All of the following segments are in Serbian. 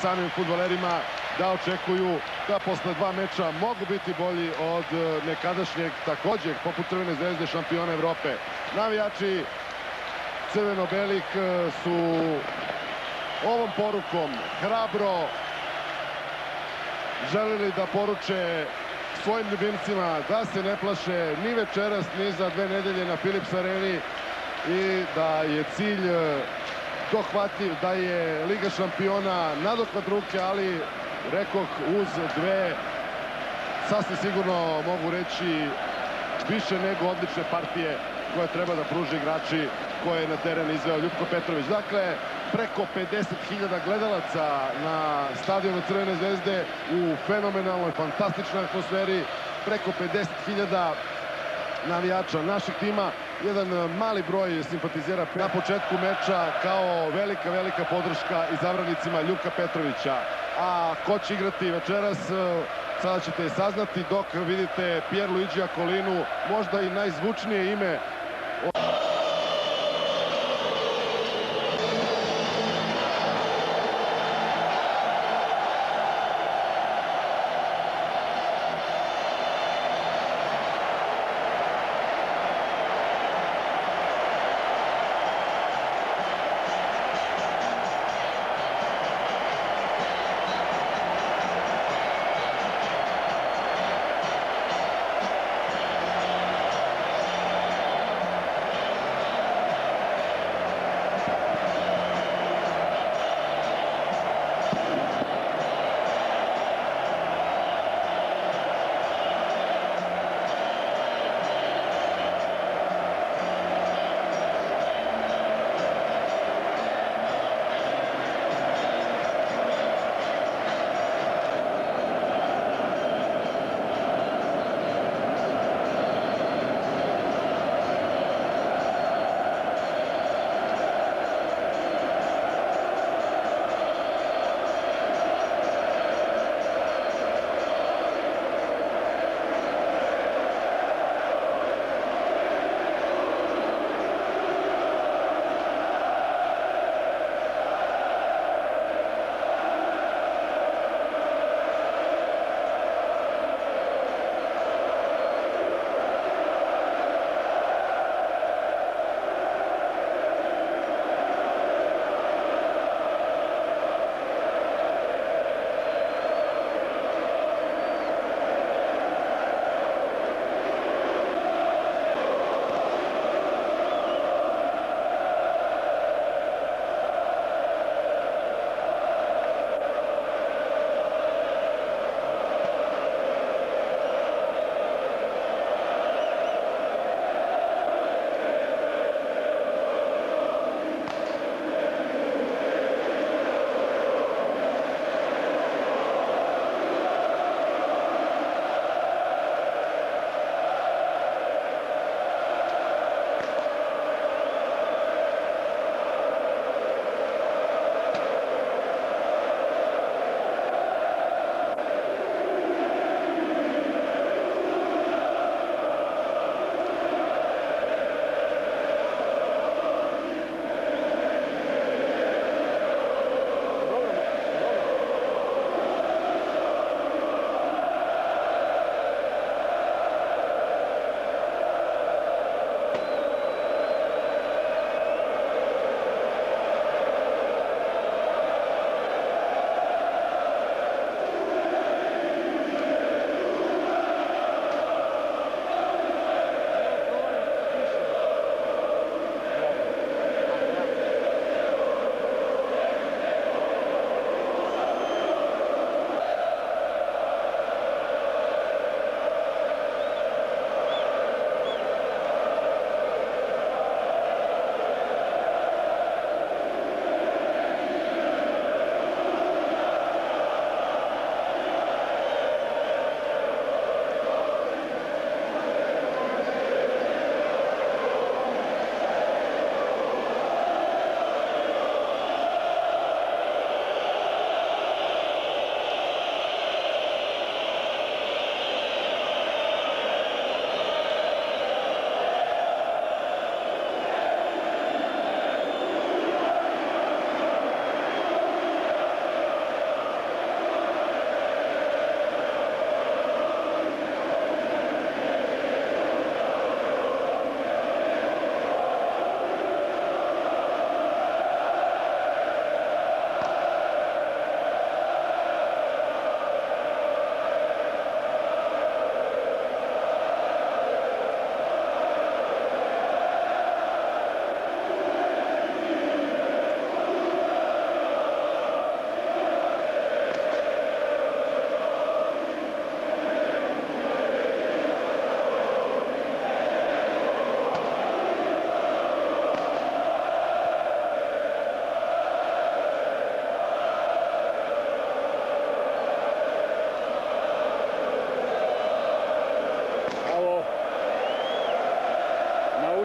samim fudbalerima da očekuju da posle 2 meča mogu biti bolji od nekadašnjeg također poput Crvene zvezde šampiona Evrope. Navijači crveno-belih su ovom porukom hrabro želeli da poruče svojim ljubimcima da se ne plaše ni večeras ni za 2 nedelje na Philips Areni i da je cilj dohvatljiv, da je Liga šampiona nadohvat ruke, ali rekoh uz 2 sasvim sigurno mogu reći više nego odlične partije koje treba da pruži igrači koje je na teren izveo Ljupko Petrović. Dakle, preko 50.000 gledalaca na stadionu Crvene zvezde u fenomenalnoj, fantastičnoj atmosferi, preko 50.000 navijača našeg tima, jedan mali broj simpatizera na početku meča kao velika podrška izabranicima Ljupka Petrovića. A ko će igrati večeras, sada ćete saznati dok vidite Pierluigi Colinu, možda i najzvučnije ime.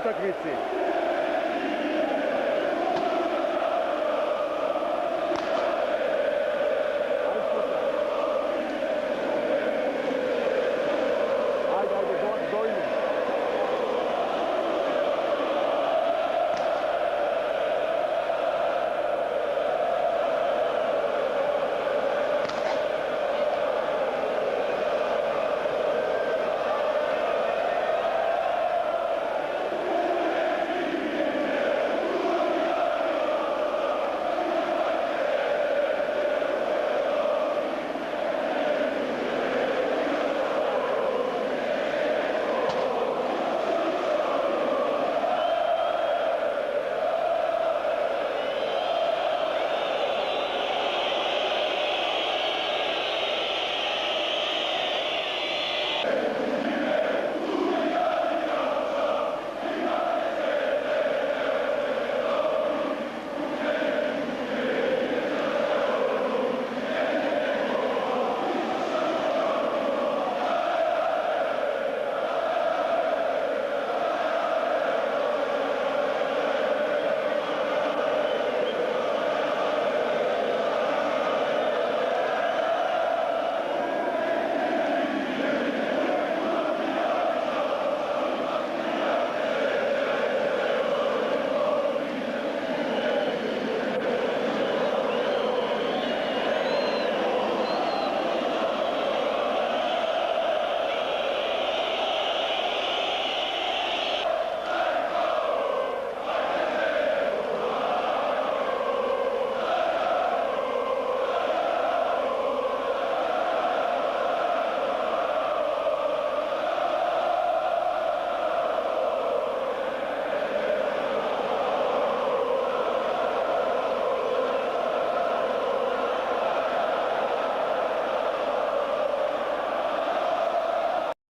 utakmici.